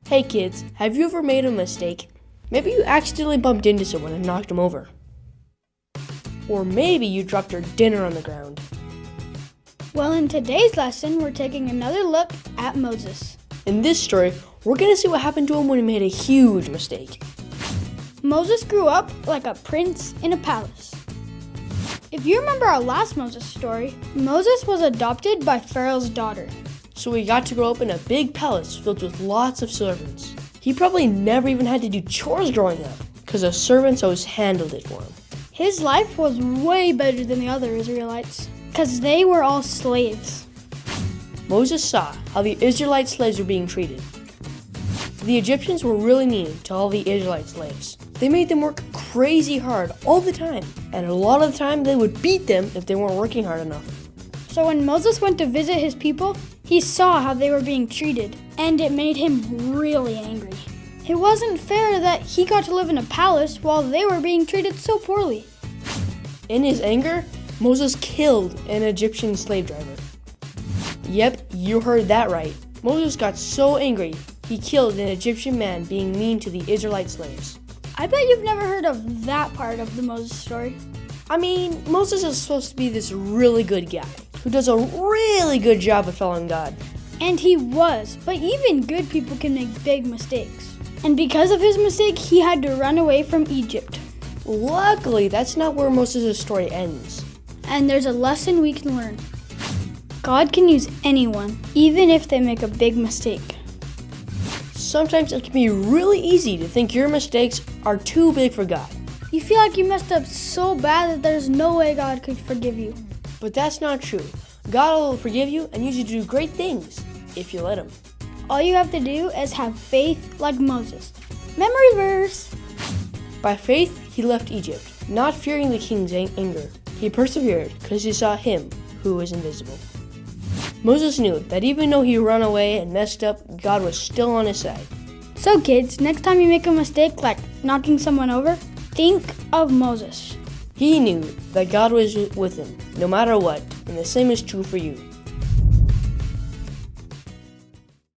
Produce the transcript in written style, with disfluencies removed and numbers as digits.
Hey kids, have you ever made a mistake? Maybe you accidentally bumped into someone and knocked them over. Or maybe you dropped your dinner on the ground. Well, in today's lesson, we're taking another look at Moses. In this story, we're going to see what happened to him when he made a huge mistake. Moses grew up like a prince in a palace. If you remember our last Moses story, Moses was adopted by Pharaoh's daughter. So he got to grow up in a big palace filled with lots of servants. He probably never even had to do chores growing up, because the servants always handled it for him. His life was way better than the other Israelites, because they were all slaves. Moses saw how the Israelite slaves were being treated. The Egyptians were really mean to all the Israelite slaves. They made them work crazy hard all the time, and a lot of the time they would beat them if they weren't working hard enough. So when Moses went to visit his people, he saw how they were being treated, and it made him really angry. It wasn't fair that he got to live in a palace while they were being treated so poorly. In his anger, Moses killed an Egyptian slave driver. Yep, you heard that right. Moses got so angry, he killed an Egyptian man being mean to the Israelite slaves. I bet you've never heard of that part of the Moses story. I mean, Moses is supposed to be this really good guy who does a really good job of following God. And he was, but even good people can make big mistakes. And because of his mistake, he had to run away from Egypt. Luckily, that's not where Moses' story ends. And there's a lesson we can learn. God can use anyone, even if they make a big mistake. Sometimes it can be really easy to think your mistakes are too big for God. You feel like you messed up so bad that there's no way God could forgive you. But that's not true. God will forgive you and use you to do great things if you let Him. All you have to do is have faith like Moses. Memory verse. By faith, he left Egypt, not fearing the king's anger. He persevered because he saw Him who was invisible. Moses knew that even though he ran away and messed up, God was still on his side. So kids, next time you make a mistake like knocking someone over, think of Moses. He knew that God was with him no matter what, and the same is true for you.